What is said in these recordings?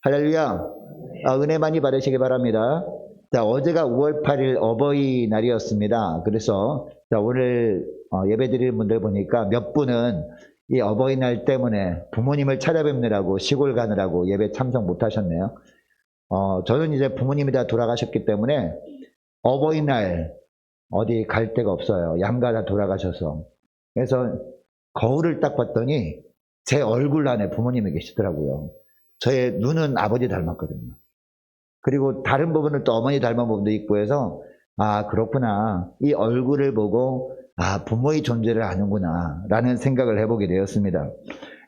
할렐루야. 은혜 많이 받으시기 바랍니다. 자, 어제가 5월 8일 어버이날이었습니다. 그래서 자, 오늘 예배 드리는 분들 보니까 몇 분은 이 어버이날 때문에 부모님을 찾아뵙느라고 시골 가느라고 예배 참석 못 하셨네요. 저는 이제 부모님이 다 돌아가셨기 때문에 어버이날 어디 갈 데가 없어요. 양가 다 돌아가셔서. 그래서 거울을 딱 봤더니 제 얼굴 안에 부모님이 계시더라고요. 저의 눈은 아버지 닮았거든요. 그리고 다른 부분은 또 어머니 닮은 부분도 있고 해서 아, 그렇구나. 이 얼굴을 보고 아, 부모의 존재를 아는구나 라는 생각을 해보게 되었습니다.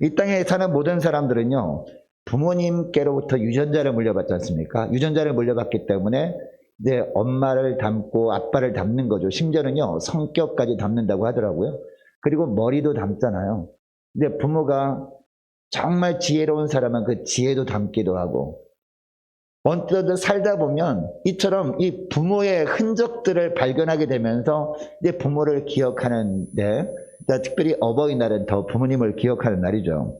이 땅에 사는 모든 사람들은요, 부모님께로부터 유전자를 물려받지 않습니까? 유전자를 물려받기 때문에 이제 엄마를 닮고 아빠를 닮는 거죠. 심지어는요, 성격까지 닮는다고 하더라고요. 그리고 머리도 닮잖아요. 근데 부모가 정말 지혜로운 사람은 그 지혜도 닮기도 하고, 언뜻 살다 보면 이처럼 이 부모의 흔적들을 발견하게 되면서 이제 부모를 기억하는데, 특별히 어버이날은 더 부모님을 기억하는 날이죠.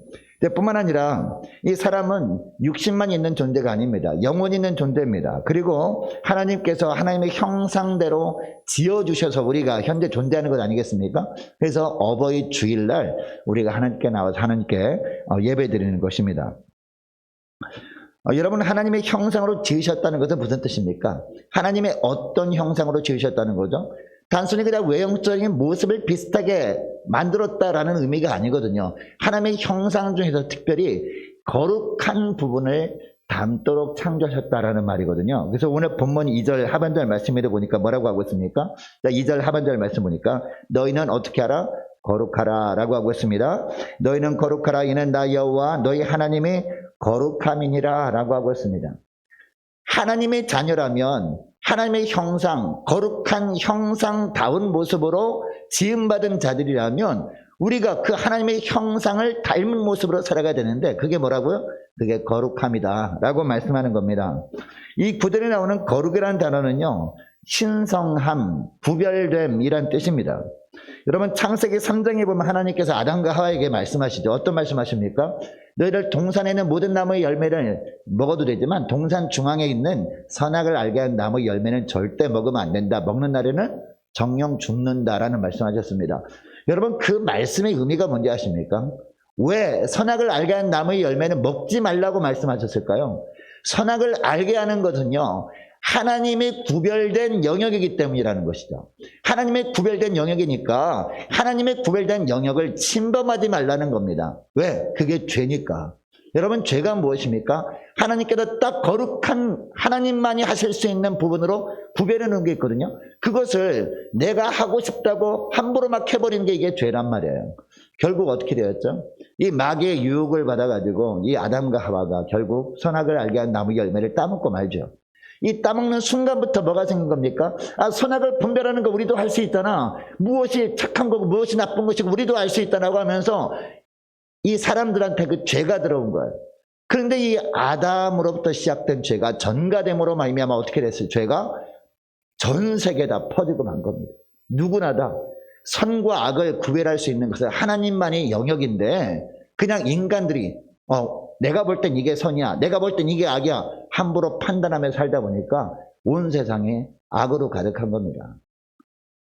뿐만 아니라 이 사람은 육신만 있는 존재가 아닙니다. 영혼이 있는 존재입니다. 그리고 하나님께서 하나님의 형상대로 지어주셔서 우리가 현재 존재하는 것 아니겠습니까? 그래서 어버이 주일날 우리가 하나님께 나와서 하나님께 예배드리는 것입니다. 여러분, 하나님의 형상으로 지으셨다는 것은 무슨 뜻입니까? 하나님의 어떤 형상으로 지으셨다는 거죠? 단순히 그냥 외형적인 모습을 비슷하게 만들었다라는 의미가 아니거든요. 하나님의 형상 중에서 특별히 거룩한 부분을 닮도록 창조하셨다라는 말이거든요. 그래서 오늘 본문 2절 하반절 말씀에도 보니까 뭐라고 하고 있습니까? 2절 하반절 말씀 보니까 너희는 어떻게 하라? 거룩하라 라고 하고 있습니다. 너희는 거룩하라, 이는 나 여호와 너희 하나님이 거룩함이니라 라고 하고 있습니다. 하나님의 자녀라면 하나님의 형상, 거룩한 형상다운 모습으로 지음받은 자들이라면 우리가 그 하나님의 형상을 닮은 모습으로 살아가야 되는데 그게 뭐라고요? 그게 거룩함이다 라고 말씀하는 겁니다. 이 구절에 나오는 거룩이라는 단어는요, 신성함, 구별됨이란 뜻입니다. 여러분, 창세기 3장에 보면 하나님께서 아담과 하와에게 말씀하시죠. 어떤 말씀하십니까? 너희들 동산에 있는 모든 나무의 열매를 먹어도 되지만 동산 중앙에 있는 선악을 알게 하는 나무의 열매는 절대 먹으면 안 된다. 먹는 날에는 정령 죽는다라는 말씀하셨습니다. 여러분, 그 말씀의 의미가 뭔지 아십니까? 왜 선악을 알게 하는 나무의 열매는 먹지 말라고 말씀하셨을까요? 선악을 알게 하는 것은요, 하나님의 구별된 영역이기 때문이라는 것이죠. 하나님의 구별된 영역이니까 하나님의 구별된 영역을 침범하지 말라는 겁니다. 왜? 그게 죄니까. 여러분, 죄가 무엇입니까? 하나님께서 딱 거룩한 하나님만이 하실 수 있는 부분으로 구별해 놓은 게 있거든요. 그것을 내가 하고 싶다고 함부로 막 해버리는 게 이게 죄란 말이에요. 결국 어떻게 되었죠? 이 마귀의 유혹을 받아가지고 이 아담과 하와가 결국 선악을 알게 한 나무 열매를 따먹고 말죠. 이 따먹는 순간부터 뭐가 생긴 겁니까? 아, 선악을 분별하는 거 우리도 할 수 있다나, 무엇이 착한 거고 무엇이 나쁜 것이고 우리도 알 수 있다라고 하면서 이 사람들한테 그 죄가 들어온 거예요. 그런데 이 아담으로부터 시작된 죄가 전가됨으로 말미암아 어떻게 됐어요? 죄가 전 세계에 다 퍼지고 만 겁니다. 누구나 다 선과 악을 구별할 수 있는 것은 하나님만의 영역인데 그냥 인간들이 내가 볼 땐 이게 선이야, 내가 볼 땐 이게 악이야 함부로 판단하며 살다 보니까 온 세상이 악으로 가득한 겁니다.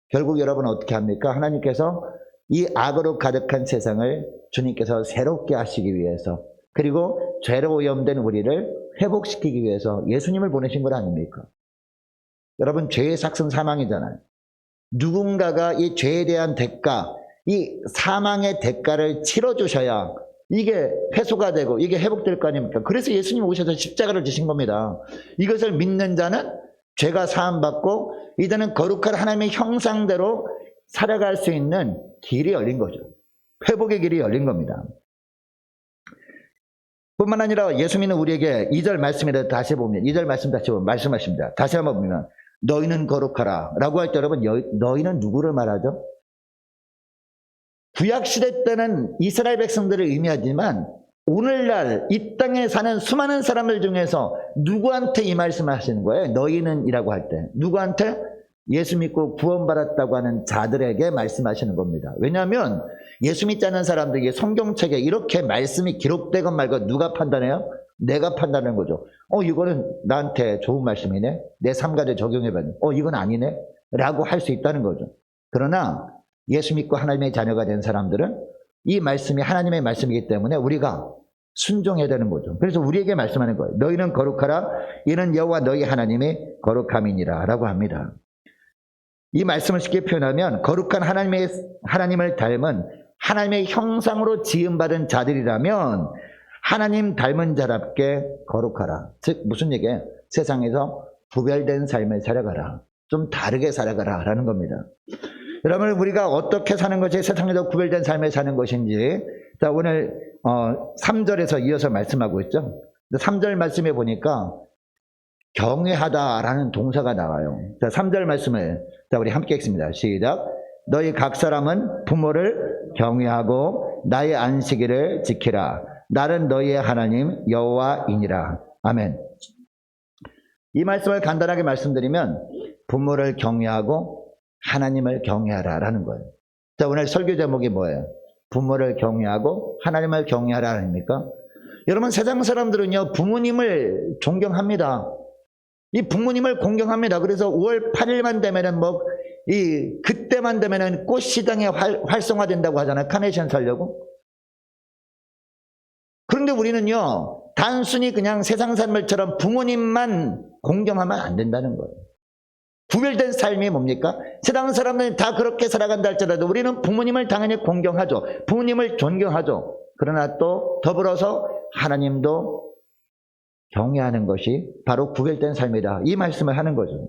결국 여러분 어떻게 합니까? 하나님께서 이 악으로 가득한 세상을 주님께서 새롭게 하시기 위해서, 그리고 죄로 오염된 우리를 회복시키기 위해서 예수님을 보내신 것 아닙니까? 여러분, 죄의 삭은 사망이잖아요. 누군가가 이 죄에 대한 대가, 이 사망의 대가를 치러주셔야 이게 회수가 되고 이게 회복될 거 아닙니까? 그래서 예수님 오셔서 십자가를 지신 겁니다. 이것을 믿는 자는 죄가 사함받고 이제는 거룩한 하나님의 형상대로 살아갈 수 있는 길이 열린 거죠. 회복의 길이 열린 겁니다. 뿐만 아니라 예수 믿는 우리에게 2절 말씀에 다시 보면, 2절 말씀 다시 보면 말씀하십니다. 다시 한번 보면 너희는 거룩하라 라고 할 때 여러분, 너희는 누구를 말하죠? 구약시대 때는 이스라엘 백성들을 의미하지만 오늘날 이 땅에 사는 수많은 사람들 중에서 누구한테 이 말씀을 하시는 거예요? 너희는 이라고 할 때 누구한테? 예수 믿고 구원받았다고 하는 자들에게 말씀하시는 겁니다. 왜냐하면 예수 믿지 않는 사람들에게 성경책에 이렇게 말씀이 기록되건 말건 누가 판단해요? 내가 판단하는 거죠. 이거는 나한테 좋은 말씀이네. 내 삶 가운데 적용해봤는데 이건 아니네 라고 할 수 있다는 거죠. 그러나 예수 믿고 하나님의 자녀가 된 사람들은 이 말씀이 하나님의 말씀이기 때문에 우리가 순종해야 되는 거죠. 그래서 우리에게 말씀하는 거예요. 너희는 거룩하라. 이는 여호와 너희 하나님의 거룩함이니라 라고 합니다. 이 말씀을 쉽게 표현하면 거룩한 하나님을 닮은 하나님의 형상으로 지음받은 자들이라면 하나님 닮은 자답게 거룩하라. 즉 무슨 얘기예요? 세상에서 구별된 삶을 살아가라. 좀 다르게 살아가라 라는 겁니다. 여러분 우리가 어떻게 사는 것이 세상에서 구별된 삶을 사는 것인지 자 오늘 3절에서 이어서 말씀하고 있죠. 3절 말씀에 보니까 경외하다라는 동사가 나와요. 자 3절 말씀을 자 우리 함께 읽습니다. 시작. 너희 각 사람은 부모를 경외하고 나의 안식일을 지키라. 나는 너희의 하나님 여호와이니라. 아멘. 이 말씀을 간단하게 말씀드리면 부모를 경외하고 하나님을 경외하라라는 거예요. 자 오늘 설교 제목이 뭐예요? 부모를 경외하고 하나님을 경외하라 아닙니까? 여러분 세상 사람들은요 부모님을 존경합니다. 이 부모님을 공경합니다. 그래서 5월 8일만 되면은 그때만 되면은 꽃시장이 활성화된다고 하잖아요. 카네이션 사려고. 그런데 우리는요 단순히 그냥 세상 삶을처럼 부모님만 공경하면 안 된다는 거예요. 구별된 삶이 뭡니까? 세상 사람들이 다 그렇게 살아간다 할지라도 우리는 부모님을 당연히 공경하죠. 부모님을 존경하죠. 그러나 또 더불어서 하나님도 경외하는 것이 바로 구별된 삶이다. 이 말씀을 하는 거죠.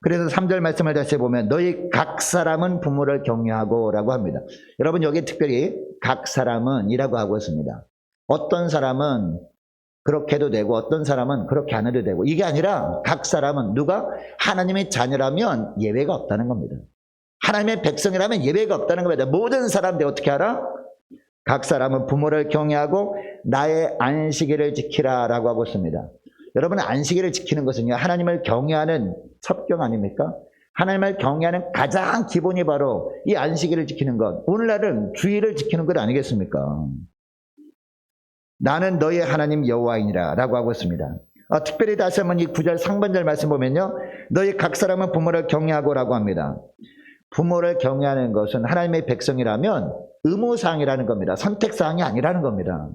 그래서 3절 말씀을 다시 보면 너희 각 사람은 부모를 경외하고 라고 합니다. 여러분 여기 특별히 각 사람은 이라고 하고 있습니다. 어떤 사람은 그렇게 해도 되고 어떤 사람은 그렇게 안 해도 되고 이게 아니라 각 사람은 누가 하나님의 자녀라면 예외가 없다는 겁니다. 하나님의 백성이라면 예외가 없다는 겁니다. 모든 사람들 어떻게 알아? 각 사람은 부모를 경외하고 나의 안식일을 지키라 라고 하고 있습니다. 여러분 안식일을 지키는 것은요 하나님을 경외하는 첩경 아닙니까? 하나님을 경외하는 가장 기본이 바로 이 안식일을 지키는 것. 오늘날은 주일을 지키는 것 아니겠습니까? 나는 너의 하나님 여호와이니라 라고 하고 있습니다. 특별히 다시 한번 이 9절 상반절 말씀 보면요 너희 각 사람은 부모를 경외하고 라고 합니다. 부모를 경외하는 것은 하나님의 백성이라면 의무사항이라는 겁니다. 선택사항이 아니라는 겁니다.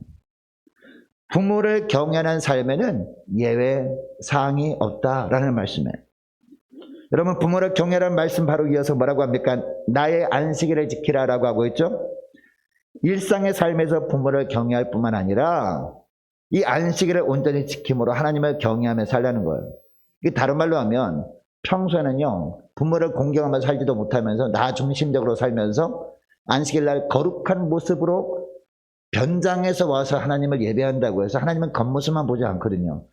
부모를 경외하는 삶에는 예외사항이 없다라는 말씀이에요. 여러분 부모를 경외하는 말씀 바로 이어서 뭐라고 합니까? 나의 안식일을 지키라 라고 하고 있죠. 일상의 삶에서 부모를 경외할 뿐만 아니라 이 안식일을 온전히 지킴으로 하나님을 경외하며 살라는 거예요. 이게 다른 말로 하면 평소에는요 부모를 공경하며 살지도 못하면서 나 중심적으로 살면서 안식일 날 거룩한 모습으로 변장해서 와서 하나님을 예배한다고 해서 하나님은 겉모습만 보지 않거든요.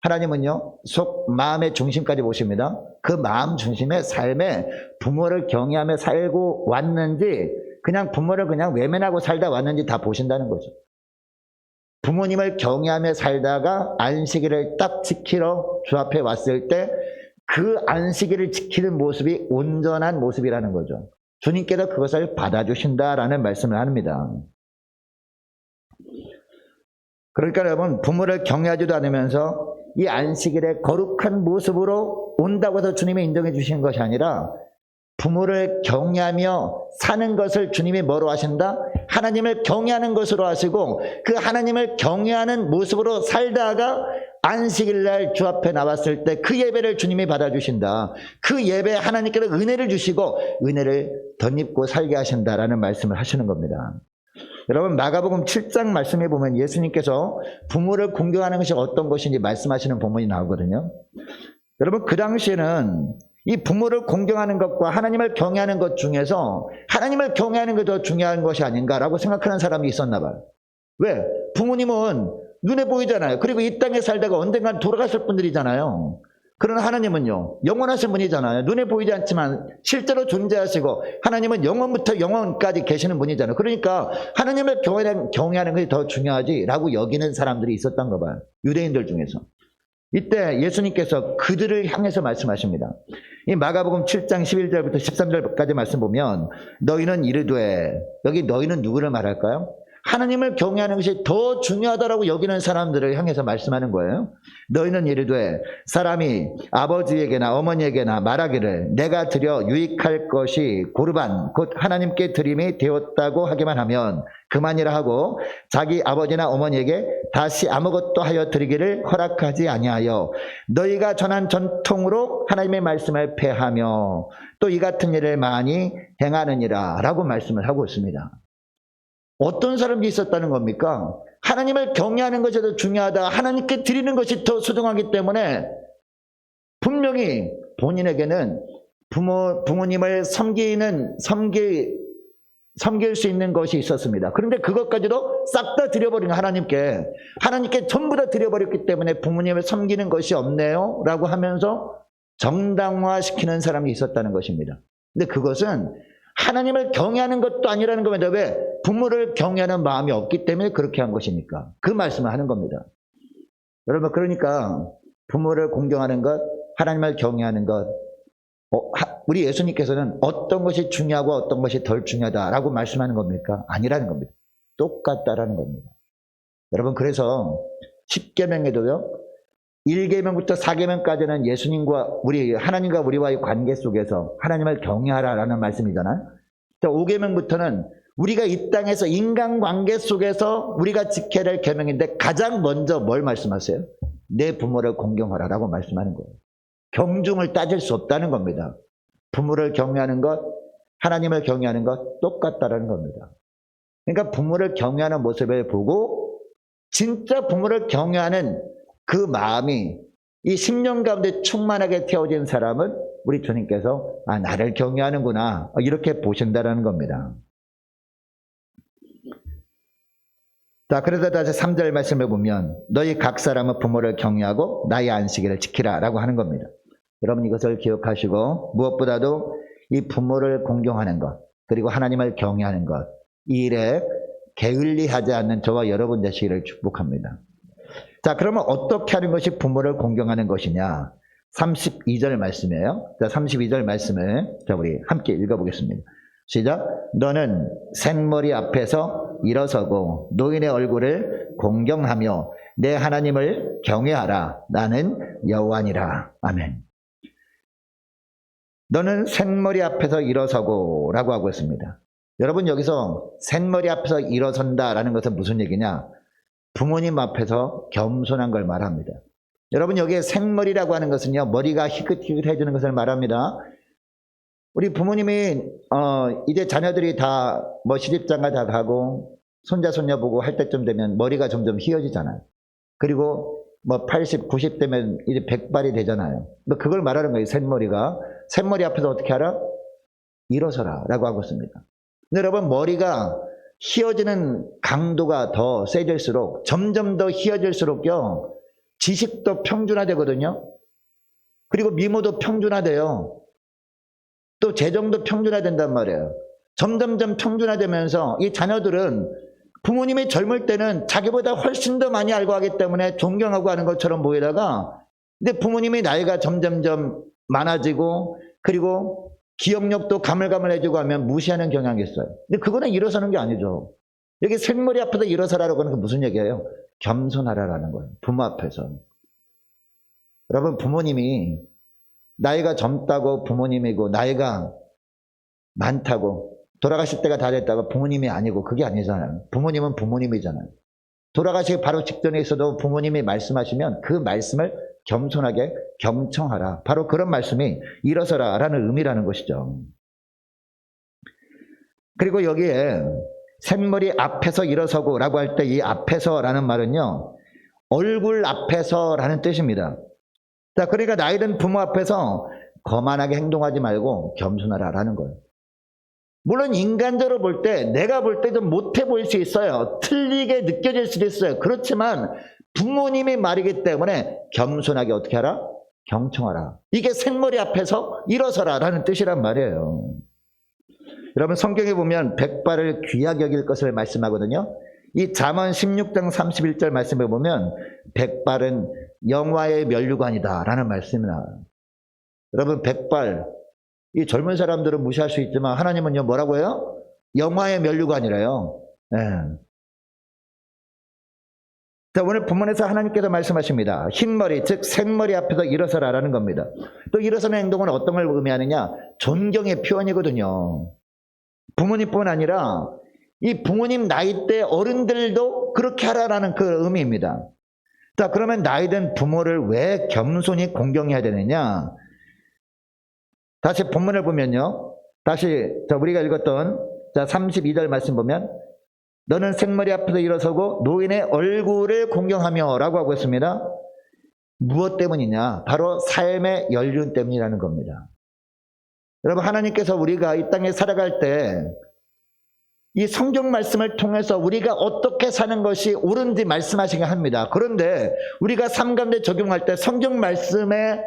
하나님은요 속 마음의 중심까지 보십니다. 그 마음 중심의 삶에 부모를 경외하며 살고 왔는지 그냥 부모를 그냥 외면하고 살다 왔는지 다 보신다는 거죠. 부모님을 경외하며 살다가 안식일을 딱 지키러 주 앞에 왔을 때 그 안식일을 지키는 모습이 온전한 모습이라는 거죠. 주님께서 그것을 받아주신다라는 말씀을 합니다. 그러니까 여러분 부모를 경외하지도 않으면서 이 안식일에 거룩한 모습으로 온다고 해서 주님이 인정해 주시는 것이 아니라 부모를 경외하며 사는 것을 주님이 뭐로 하신다? 하나님을 경외하는 것으로 하시고 그 하나님을 경외하는 모습으로 살다가 안식일 날 주 앞에 나왔을 때 그 예배를 주님이 받아주신다. 그 예배에 하나님께서 은혜를 주시고 은혜를 덧입고 살게 하신다라는 말씀을 하시는 겁니다. 여러분 마가복음 7장 말씀해 보면 예수님께서 부모를 공경하는 것이 어떤 것인지 말씀하시는 본문이 나오거든요. 여러분 그 당시에는 이 부모를 공경하는 것과 하나님을 경외하는 것 중에서 하나님을 경외하는 게 더 중요한 것이 아닌가라고 생각하는 사람이 있었나 봐요. 왜? 부모님은 눈에 보이잖아요. 그리고 이 땅에 살다가 언젠간 돌아가실 분들이잖아요. 그러나 하나님은요 영원하신 분이잖아요. 눈에 보이지 않지만 실제로 존재하시고 하나님은 영원부터 영원까지 계시는 분이잖아요. 그러니까 하나님을 경외하는 것이 더 중요하지라고 여기는 사람들이 있었던 거 봐요. 유대인들 중에서. 이때 예수님께서 그들을 향해서 말씀하십니다. 이 마가복음 7장 11절부터 13절까지 말씀 보면 너희는 이르되, 여기 너희는 누구를 말할까요? 하나님을 경외하는 것이 더 중요하다라고 여기는 사람들을 향해서 말씀하는 거예요. 너희는 이르되 사람이 아버지에게나 어머니에게나 말하기를 내가 드려 유익할 것이 고르반 곧 하나님께 드림이 되었다고 하기만 하면 그만이라 하고 자기 아버지나 어머니에게 다시 아무것도 하여 드리기를 허락하지 아니하여 너희가 전한 전통으로 하나님의 말씀을 폐하며 또 이 같은 일을 많이 행하느니라 라고 말씀을 하고 있습니다. 어떤 사람이 있었다는 겁니까? 하나님을 경외하는 것이 더 중요하다. 하나님께 드리는 것이 더 소중하기 때문에 분명히 본인에게는 부모님을 섬길 수 있는 것이 있었습니다. 그런데 그것까지도 싹 다 드려버린 하나님께 전부 다 드려버렸기 때문에 부모님을 섬기는 것이 없네요 라고 하면서 정당화시키는 사람이 있었다는 것입니다. 근데 그것은 하나님을 경외하는 것도 아니라는 겁니다. 왜? 부모를 경외하는 마음이 없기 때문에 그렇게 한 것이니까. 그 말씀을 하는 겁니다. 여러분, 그러니까 부모를 공경하는 것, 하나님을 경외하는 것, 우리 예수님께서는 어떤 것이 중요하고 어떤 것이 덜 중요하다라고 말씀하는 겁니까? 아니라는 겁니다. 똑같다라는 겁니다. 여러분, 그래서 10계명에도요 1계명부터 4계명까지는 하나님과 우리와의 관계 속에서 하나님을 경외하라라는 말씀이잖아요. 5계명부터는 우리가 이 땅에서 인간관계 속에서 우리가 지켜야 할 계명인데 가장 먼저 뭘 말씀하세요? 내 부모를 공경하라라고 말씀하는 거예요. 경중을 따질 수 없다는 겁니다. 부모를 경외하는 것, 하나님을 경외하는 것 똑같다라는 겁니다. 그러니까 부모를 경외하는 모습을 보고 진짜 부모를 경외하는 그 마음이 이 10년 가운데 충만하게 태워진 사람은 우리 주님께서 나를 경외하는구나 이렇게 보신다는 겁니다. 자, 그래서 다시 3절 말씀을 보면 너희 각 사람은 부모를 경외하고 나의 안식일을 지키라 라고 하는 겁니다. 여러분 이것을 기억하시고 무엇보다도 이 부모를 공경하는 것 그리고 하나님을 경외하는 것 이 일에 게을리하지 않는 저와 여러분 되시기를 축복합니다. 자, 그러면 어떻게 하는 것이 부모를 공경하는 것이냐? 32절 말씀이에요. 자, 32절 말씀을 우리 함께 읽어보겠습니다. 시작. 너는 생머리 앞에서 일어서고 노인의 얼굴을 공경하며 내 하나님을 경외하라. 나는 여호와니라. 아멘. 너는 생머리 앞에서 일어서고 라고 하고 있습니다. 여러분 여기서 생머리 앞에서 일어선다라는 것은 무슨 얘기냐? 부모님 앞에서 겸손한 걸 말합니다. 여러분 여기에 생머리라고 하는 것은요 머리가 희끗희끗해지는 것을 말합니다. 우리 부모님이 이제 자녀들이 다 뭐 시집장가 다 가고 손자 손녀 보고 할 때쯤 되면 머리가 점점 휘어지잖아요. 그리고 뭐 80, 90 되면 이제 백발이 되잖아요. 뭐 그걸 말하는 거예요. 샘머리 앞에서 어떻게 하라? 일어서라 라고 하고 있습니다. 근데 여러분 머리가 휘어지는 강도가 더 세질수록 점점 더 휘어질수록요 지식도 평준화되거든요. 그리고 미모도 평준화돼요. 또 재정도 평준화된단 말이에요. 점점점 평준화되면서 이 자녀들은 부모님이 젊을 때는 자기보다 훨씬 더 많이 알고 하기 때문에 존경하고 하는 것처럼 보이다가 근데 부모님이 나이가 점점점 많아지고 그리고 기억력도 가물가물해지고 하면 무시하는 경향이 있어요. 근데 그거는 일어서는 게 아니죠. 여기 생머리 앞에서 일어서라라고 하는 건 무슨 얘기예요? 겸손하라라는 거예요. 부모 앞에서. 여러분 부모님이 나이가 젊다고 부모님이고 나이가 많다고 돌아가실 때가 다 됐다고 부모님이 아니고 그게 아니잖아요. 부모님은 부모님이잖아요. 돌아가시기 바로 직전에 있어도 부모님이 말씀하시면 그 말씀을 겸손하게 경청하라. 바로 그런 말씀이 일어서라 라는 의미라는 것이죠. 그리고 여기에 생머리 앞에서 일어서고 라고 할 때 이 앞에서 라는 말은요 얼굴 앞에서 라는 뜻입니다. 자, 그러니까 나이 든 부모 앞에서 거만하게 행동하지 말고 겸손하라 라는 거예요. 물론 인간적으로 볼 때 내가 볼 때 좀 못해 보일 수 있어요. 틀리게 느껴질 수도 있어요. 그렇지만 부모님의 말이기 때문에 겸손하게 어떻게 하라? 경청하라. 이게 생머리 앞에서 일어서라 라는 뜻이란 말이에요. 여러분 성경에 보면 백발을 귀하게 여길 것을 말씀하거든요. 이 잠언 16장 31절 말씀에 보면 백발은 영화의 면류관이다 라는 말씀이 나와요. 여러분 백발 이 젊은 사람들은 무시할 수 있지만 하나님은요 뭐라고 해요? 영화의 면류관이래요. 네. 자, 오늘 본문에서 하나님께서 말씀하십니다. 흰머리, 즉 생머리 앞에서 일어서라라는 겁니다. 또 일어서는 행동은 어떤 걸 의미하느냐? 존경의 표현이거든요. 부모님뿐 아니라 이 부모님 나이대 어른들도 그렇게 하라라는 그 의미입니다. 자, 그러면 나이든 부모를 왜 겸손히 공경해야 되느냐? 다시 본문을 보면요. 다시 우리가 읽었던 32절 말씀 보면 너는 생머리 앞에서 일어서고 노인의 얼굴을 공경하며 라고 하고 있습니다. 무엇 때문이냐? 바로 삶의 연륜 때문이라는 겁니다. 여러분, 하나님께서 우리가 이 땅에 살아갈 때 이 성경 말씀을 통해서 우리가 어떻게 사는 것이 옳은지 말씀하시게 합니다. 그런데 우리가 삶 가운데 적용할 때 성경 말씀의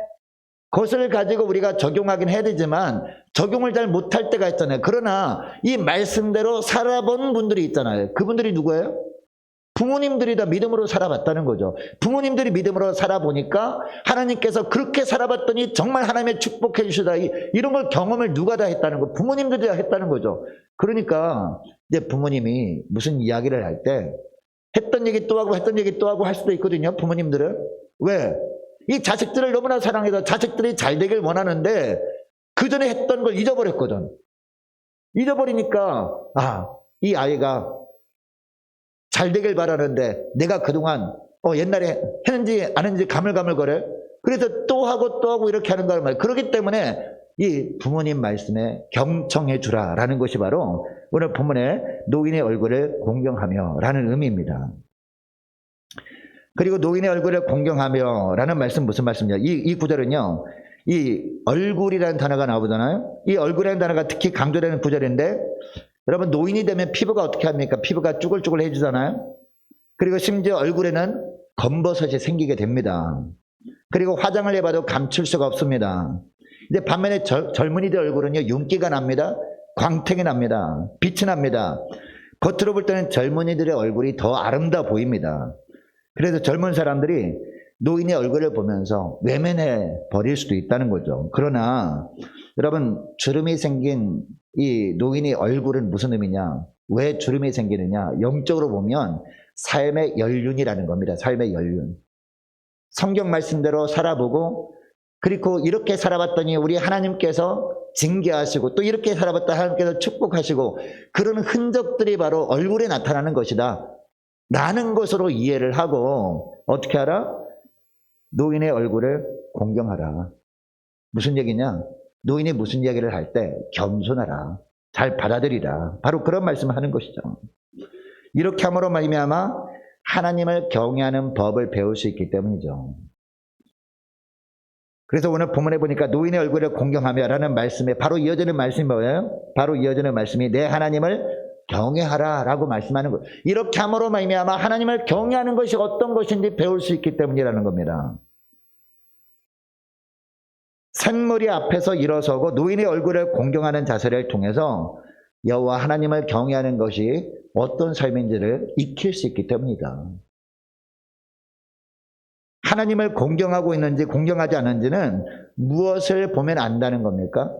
것을 가지고 우리가 적용하긴 해야 되지만 적용을 잘 못할 때가 있잖아요. 그러나 이 말씀대로 살아본 분들이 있잖아요. 그분들이 누구예요? 부모님들이 다 믿음으로 살아봤다는 거죠. 부모님들이 믿음으로 살아보니까 하나님께서 그렇게 살아봤더니 정말 하나님의 축복해 주시다. 이런 걸 경험을 누가 다 했다는 거? 부모님들이 다 했다는 거죠. 그러니까 이제 부모님이 무슨 이야기를 할 때 했던 얘기 또 하고 했던 얘기 또 하고 할 수도 있거든요. 부모님들은. 왜? 이 자식들을 너무나 사랑해서 자식들이 잘 되길 원하는데 그 전에 했던 걸 잊어버렸거든. 잊어버리니까 이 아이가 잘 되길 바라는데 내가 그동안 옛날에 했는지 안 했는지 가물가물거려. 그래서 또 하고 이렇게 하는 거란 말이에요. 그렇기 때문에 이 부모님 말씀에 경청해 주라라는 것이 바로 오늘 본문의 노인의 얼굴을 공경하며 라는 의미입니다. 그리고 노인의 얼굴을 공경하며 라는 말씀 무슨 말씀이냐? 이 구절은요, 이 얼굴이라는 단어가 나오잖아요. 이 얼굴이라는 단어가 특히 강조되는 구절인데 여러분, 노인이 되면 피부가 어떻게 합니까? 피부가 쭈글쭈글 해지잖아요. 그리고 심지어 얼굴에는 검버섯이 생기게 됩니다. 그리고 화장을 해봐도 감출 수가 없습니다. 근데 반면에 젊은이들 얼굴은요, 윤기가 납니다. 광택이 납니다. 빛이 납니다. 겉으로 볼 때는 젊은이들의 얼굴이 더 아름다워 보입니다. 그래서 젊은 사람들이 노인의 얼굴을 보면서 외면해 버릴 수도 있다는 거죠. 그러나 여러분, 주름이 생긴 이 노인의 얼굴은 무슨 의미냐? 왜 주름이 생기느냐? 영적으로 보면 삶의 연륜이라는 겁니다. 삶의 연륜. 성경 말씀대로 살아보고 그리고 이렇게 살아봤더니 우리 하나님께서 징계하시고 또 이렇게 살아봤다 하나님께서 축복하시고 그런 흔적들이 바로 얼굴에 나타나는 것이다 라는 것으로 이해를 하고 어떻게 하라? 노인의 얼굴을 공경하라. 무슨 얘기냐? 노인이 무슨 이야기를 할 때 겸손하라. 잘 받아들이라. 바로 그런 말씀을 하는 것이죠. 이렇게 함으로 말미암아 하나님을 경외하는 법을 배울 수 있기 때문이죠. 그래서 오늘 본문에 보니까 노인의 얼굴을 공경하며 라는 말씀에 바로 이어지는 말씀이 뭐예요? 바로 이어지는 말씀이 내 하나님을 경외하라 라고 말씀하는 거예요. 이렇게 함으로 말미암아 하나님을 경외하는 것이 어떤 것인지 배울 수 있기 때문이라는 겁니다. 생머리 앞에서 일어서고 노인의 얼굴을 공경하는 자세를 통해서 여호와 하나님을 경외하는 것이 어떤 삶인지를 익힐 수 있기 때문이다. 하나님을 공경하고 있는지 공경하지 않는지는 무엇을 보면 안다는 겁니까?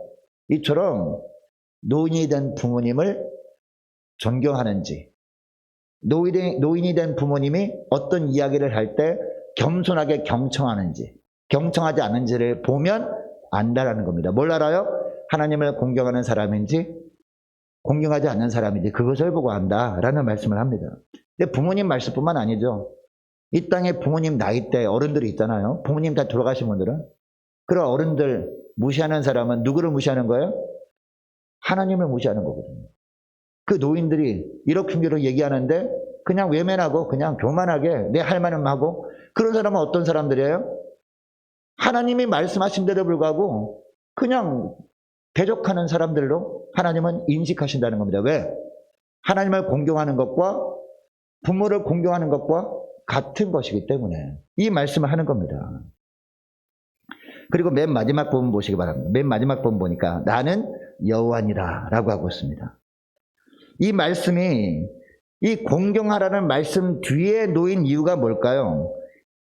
이처럼 노인이 된 부모님을 존경하는지, 노인이 된 부모님이 어떤 이야기를 할 때 겸손하게 경청하는지, 경청하지 않는지를 보면 안다라는 겁니다. 뭘 알아요? 하나님을 공경하는 사람인지 공경하지 않는 사람인지 그것을 보고 안다라는 말씀을 합니다. 근데 부모님 말씀뿐만 아니죠. 이 땅에 부모님 나이대 어른들이 있잖아요. 부모님 다 돌아가신 분들은. 그런 어른들 무시하는 사람은 누구를 무시하는 거예요? 하나님을 무시하는 거거든요. 그 노인들이 이렇게 얘기하는데 그냥 외면하고 그냥 교만하게 내 할 말은 하고 그런 사람은 어떤 사람들이에요? 하나님이 말씀하신 대로 불구하고 그냥 대적하는 사람들로 하나님은 인식하신다는 겁니다. 왜? 하나님을 공경하는 것과 부모를 공경하는 것과 같은 것이기 때문에 이 말씀을 하는 겁니다. 그리고 맨 마지막 부분 보시기 바랍니다. 맨 마지막 부분 보니까 나는 여호와니라 라고 하고 있습니다. 이 말씀이 이 공경하라는 말씀 뒤에 놓인 이유가 뭘까요?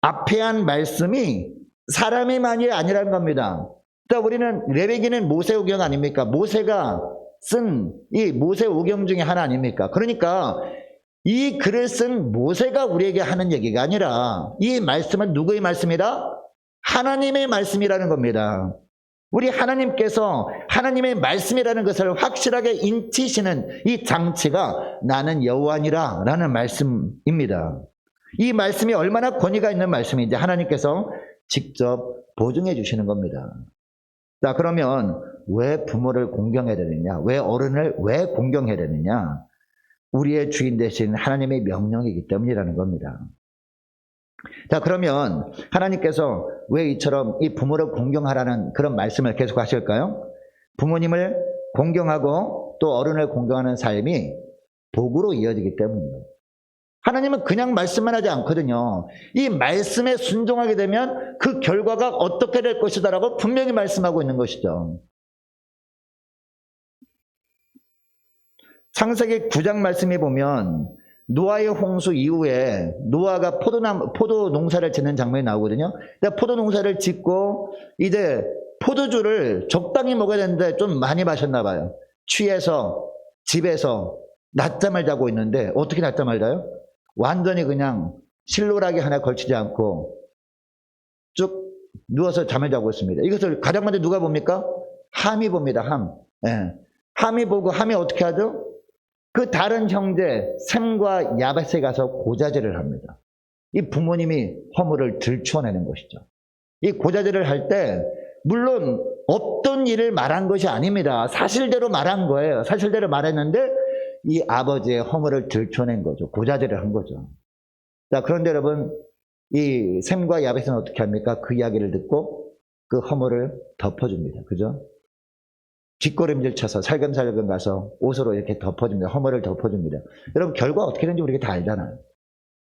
앞에 한 말씀이 사람의 말이 아니라는 겁니다. 그러니까 우리는 레위기는 모세오경 아닙니까? 모세가 쓴 이 모세오경 중에 하나 아닙니까? 그러니까 이 글을 쓴 모세가 우리에게 하는 얘기가 아니라 이 말씀은 누구의 말씀이다? 하나님의 말씀이라는 겁니다. 우리 하나님께서 하나님의 말씀이라는 것을 확실하게 인치시는 이 장치가 나는 여호와니라 라는 말씀입니다. 이 말씀이 얼마나 권위가 있는 말씀인지 하나님께서 직접 보증해 주시는 겁니다. 자, 그러면 왜 부모를 공경해야 되느냐? 왜 어른을 왜 공경해야 되느냐? 우리의 주인 되신 하나님의 명령이기 때문이라는 겁니다. 자, 그러면 하나님께서 왜 이처럼 이 부모를 공경하라는 그런 말씀을 계속 하실까요? 부모님을 공경하고 또 어른을 공경하는 삶이 복으로 이어지기 때문입니다. 하나님은 그냥 말씀만 하지 않거든요. 이 말씀에 순종하게 되면 그 결과가 어떻게 될 것이다라고 분명히 말씀하고 있는 것이죠. 창세기 9장 말씀에 보면 노아의 홍수 이후에 노아가 포도 농사를 짓는 장면이 나오거든요. 포도 농사를 짓고 이제 포도주를 적당히 먹어야 되는데 좀 많이 마셨나 봐요. 취해서 집에서 낮잠을 자고 있는데 어떻게 낮잠을 자요? 완전히 그냥 실로라기 하나 걸치지 않고 쭉 누워서 잠을 자고 있습니다. 이것을 가장 먼저 누가 봅니까? 함이 봅니다. 함. 예. 함이 보고 함이 어떻게 하죠? 그 다른 형제 셈과 야벳에 가서 고자질을 합니다. 이 부모님이 허물을 들추어내는 것이죠. 이 고자질을 할 때 물론 없던 일을 말한 것이 아닙니다. 사실대로 말한 거예요. 사실대로 말했는데 이 아버지의 허물을 들춰낸 거죠. 고자질을 한 거죠. 자, 그런데 여러분, 이 셈과 야벳은 어떻게 합니까? 그 이야기를 듣고 그 허물을 덮어줍니다. 그죠? 뒷걸음질 쳐서 살금살금 가서 옷으로 이렇게 덮어줍니다. 허물을 덮어줍니다. 여러분, 결과 어떻게 되는지 우리가 다 알잖아요.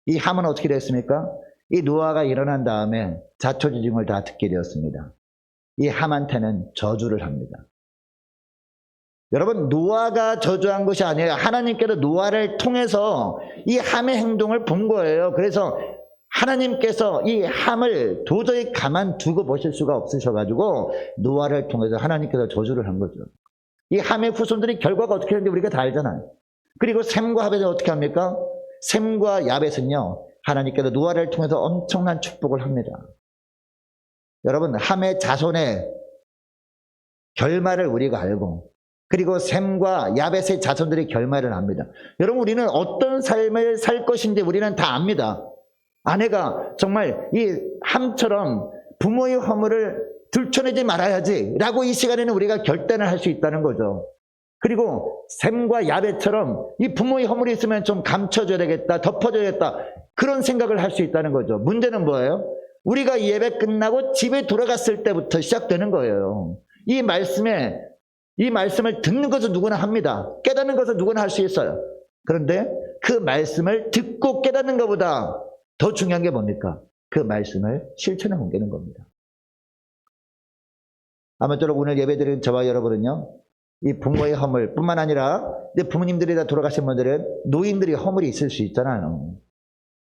이 함은 어떻게 됐습니까? 이 노아가 일어난 다음에 자초지종을 다 듣게 되었습니다. 이 함한테는 저주를 합니다. 여러분, 노아가 저주한 것이 아니에요. 하나님께서 노아를 통해서 이 함의 행동을 본 거예요. 그래서 하나님께서 이 함을 도저히 가만두고 보실 수가 없으셔가지고 노아를 통해서 하나님께서 저주를 한 거죠. 이 함의 후손들이 결과가 어떻게 되는지 우리가 다 알잖아요. 그리고 셈과 야벳은 어떻게 합니까? 셈과 야벳은요, 하나님께서 노아를 통해서 엄청난 축복을 합니다. 여러분, 함의 자손의 결말을 우리가 알고 그리고 셈과 야벳의 자손들이 결말을 압니다. 여러분, 우리는 어떤 삶을 살 것인지 우리는 다 압니다. 아내가 정말 이 함처럼 부모의 허물을 들춰내지 말아야지 라고 이 시간에는 우리가 결단을 할 수 있다는 거죠. 그리고 셈과 야벳처럼 이 부모의 허물이 있으면 좀 감춰줘야 되겠다, 덮어줘야겠다, 그런 생각을 할 수 있다는 거죠. 문제는 뭐예요? 우리가 예배 끝나고 집에 돌아갔을 때부터 시작되는 거예요. 이 말씀을 듣는 것은 누구나 합니다. 깨닫는 것은 누구나 할 수 있어요. 그런데 그 말씀을 듣고 깨닫는 것보다 더 중요한 게 뭡니까? 그 말씀을 실천에 옮기는 겁니다. 아무쪼록 오늘 예배드린 저와 여러분은요, 이 부모의 허물 뿐만 아니라 부모님들이 다 돌아가신 분들은 노인들이 허물이 있을 수 있잖아요.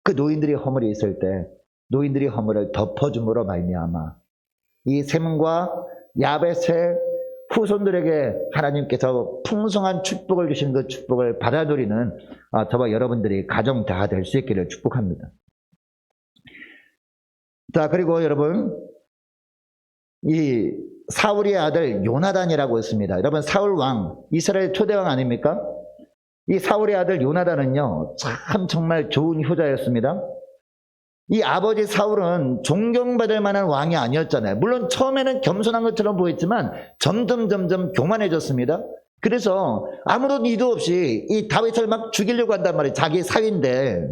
그 노인들이 허물이 있을 때 노인들이 허물을 덮어줌으로 말미암아 이 셈과 야벳의 후손들에게 하나님께서 풍성한 축복을 주신 그 축복을 받아 누리는 저와 여러분들이 가정 다 될 수 있기를 축복합니다. 자, 그리고 여러분, 이 사울의 아들 요나단이라고 있습니다. 여러분, 사울 왕, 이스라엘 초대왕 아닙니까? 이 사울의 아들 요나단은요, 참 정말 좋은 효자였습니다. 이 아버지 사울은 존경받을 만한 왕이 아니었잖아요. 물론 처음에는 겸손한 것처럼 보였지만 점점 교만해졌습니다. 그래서 아무런 이도 없이 이 다윗을 막 죽이려고 한단 말이에요. 자기 사위인데.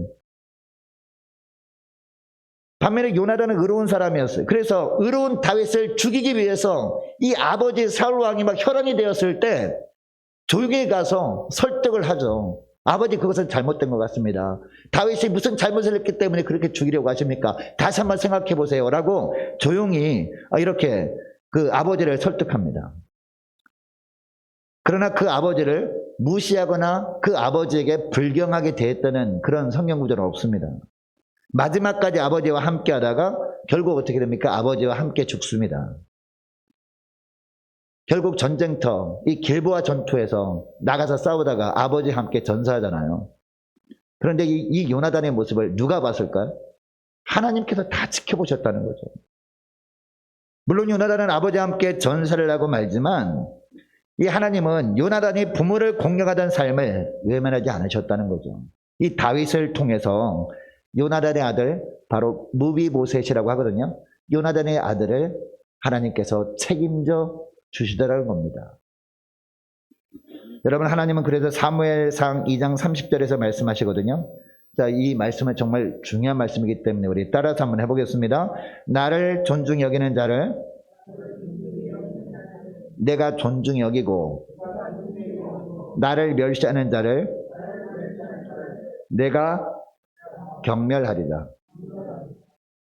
반면에 요나단은 의로운 사람이었어요. 그래서 의로운 다윗을 죽이기 위해서 이 아버지 사울 왕이 막 혈안이 되었을 때 조용히 가서 설득을 하죠. 아버지, 그것은 잘못된 것 같습니다. 다윗이 무슨 잘못을 했기 때문에 그렇게 죽이려고 하십니까? 다시 한번 생각해 보세요 라고 조용히 이렇게 그 아버지를 설득합니다. 그러나 그 아버지를 무시하거나 그 아버지에게 불경하게 대했다는 그런 성경 구절은 없습니다. 마지막까지 아버지와 함께 하다가 결국 어떻게 됩니까? 아버지와 함께 죽습니다. 결국 전쟁터, 이 길보아 전투에서 나가서 싸우다가 아버지와 함께 전사하잖아요. 그런데 이 요나단의 모습을 누가 봤을까요? 하나님께서 다 지켜보셨다는 거죠. 물론 요나단은 아버지와 함께 전사를 하고 말지만 이 하나님은 요나단이 부모를 공경하던 삶을 외면하지 않으셨다는 거죠. 이 다윗을 통해서 요나단의 아들 바로 무비보셋이라고 하거든요. 요나단의 아들을 하나님께서 책임져 주시더라는 겁니다. 여러분, 하나님은 그래서 사무엘상 2장 30절에서 말씀하시거든요. 자, 이 말씀은 정말 중요한 말씀이기 때문에 우리 따라서 한번 해보겠습니다. 나를 존중히 여기는 자를 내가 존중히 여기고 나를 멸시하는 자를 내가 경멸하리라.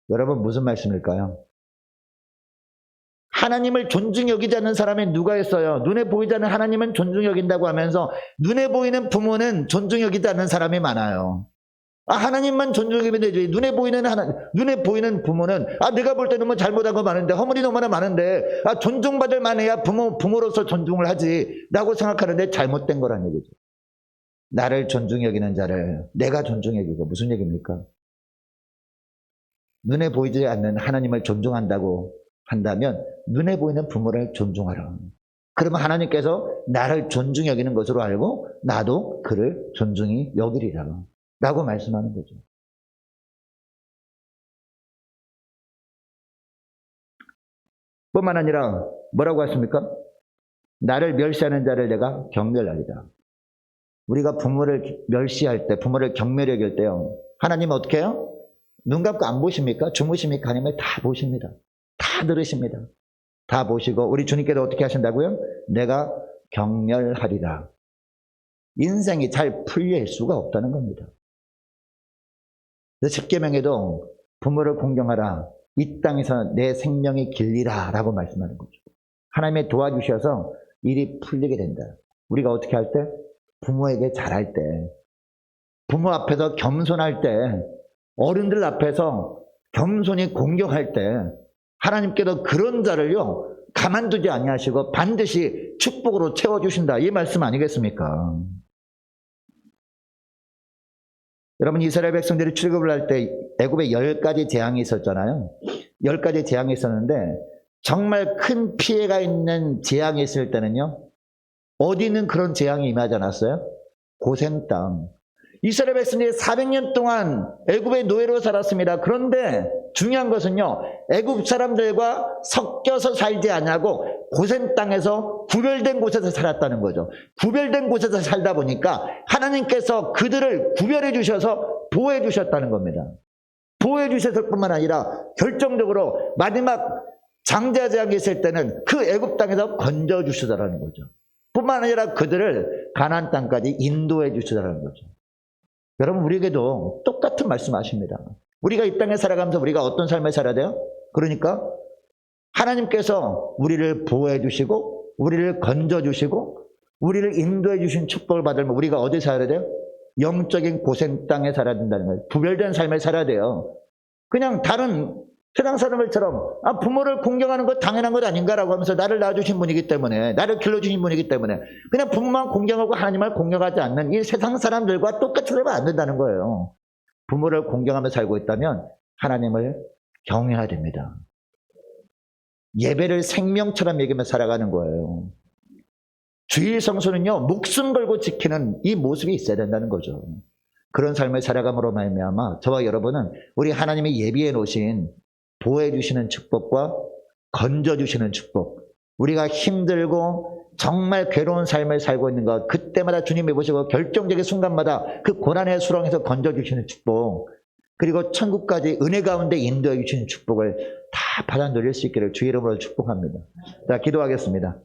여러분, 무슨 말씀일까요? 하나님을 존중히 여기지 않는 사람이 누가 있어요? 눈에 보이지 않는 하나님은 존중히 여긴다고 하면서 눈에 보이는 부모는 존중히 여기지 않는 사람이 많아요. 하나님만 존중하면 되지. 눈에 보이는 부모는 내가 볼 때는 뭐 잘못한 거 많은데 허물이 너무나 많은데 존중받을 만해야 부모로서 존중을 하지 라고 생각하는데 잘못된 거란 얘기죠. 나를 존중히 여기는 자를 내가 존중히 여기고. 무슨 얘기입니까? 눈에 보이지 않는 하나님을 존중한다고 한다면 눈에 보이는 부모를 존중하라. 그러면 하나님께서 나를 존중히 여기는 것으로 알고 나도 그를 존중히 여기리라 라고 말씀하는 거죠. 뿐만 아니라 뭐라고 했습니까? 나를 멸시하는 자를 내가 경멸하리라. 우리가 부모를 멸시할 때, 부모를 경멸히 여길 때요, 하나님은 어떻게 해요? 눈 감고 안 보십니까? 주무십니까? 하나님은 다 보십니다. 다 들으십니다. 다 보시고 우리 주님께서 어떻게 하신다고요? 내가 경멸하리라. 인생이 잘 풀릴 수가 없다는 겁니다. 십계명에도 부모를 공경하라. 이 땅에서 내 생명이 길리라 라고 말씀하는 거죠. 하나님이 도와주셔서 일이 풀리게 된다. 우리가 어떻게 할 때? 부모에게 잘할 때, 부모 앞에서 겸손할 때, 어른들 앞에서 겸손히 공경할 때 하나님께서 그런 자를요 가만두지 아니하시고 반드시 축복으로 채워주신다. 이 말씀 아니겠습니까? 여러분, 이스라엘 백성들이 출애굽을 할 때 애굽에 10가지 재앙이 있었잖아요. 10가지 재앙이 있었는데 정말 큰 피해가 있는 재앙이 있을 때는요, 어디는 그런 재앙이 임하지 않았어요? 고센 땅. 이스라엘 백성들이 400년 동안 애굽의 노예로 살았습니다. 그런데 중요한 것은요, 애굽 사람들과 섞여서 살지 않냐고 고센 땅에서 구별된 곳에서 살았다는 거죠. 구별된 곳에서 살다 보니까 하나님께서 그들을 구별해 주셔서 보호해 주셨다는 겁니다. 보호해 주셨을 뿐만 아니라 결정적으로 마지막 장자재앙이 있을 때는 그 애굽 땅에서 건져 주시더라는 거죠. 뿐만 아니라 그들을 가나안 땅까지 인도해 주시더라는 거죠. 여러분, 우리에게도 똑같은 말씀하십니다. 우리가 이 땅에 살아가면서 우리가 어떤 삶을 살아야 돼요? 그러니까 하나님께서 우리를 보호해 주시고 우리를 건져 주시고 우리를 인도해 주신 축복을 받으면 우리가 어디 살아야 돼요? 영적인 고생 땅에 살아야 된다는 거예요. 구별된 삶을 살아야 돼요. 그냥 다른 세상 사람들처럼 부모를 공경하는 것 당연한 것 아닌가라고 하면서 나를 낳아주신 분이기 때문에, 나를 길러주신 분이기 때문에 그냥 부모만 공경하고 하나님을 공경하지 않는 이 세상 사람들과 똑같이 살면 안 된다는 거예요. 부모를 공경하며 살고 있다면 하나님을 경외해야 됩니다. 예배를 생명처럼 여기며 살아가는 거예요. 주일 성수는요, 목숨 걸고 지키는 이 모습이 있어야 된다는 거죠. 그런 삶을 살아감으로 말미암아 저와 여러분은 우리 하나님이 예비해 놓으신 보호해 주시는 축복과 건져 주시는 축복, 우리가 힘들고 정말 괴로운 삶을 살고 있는 것, 그때마다 주님이 보시고 결정적인 순간마다 그 고난의 수렁에서 건져 주시는 축복, 그리고 천국까지 은혜 가운데 인도해 주시는 축복을 다 받아 누릴 수 있기를 주 이름으로 축복합니다. 자, 기도하겠습니다.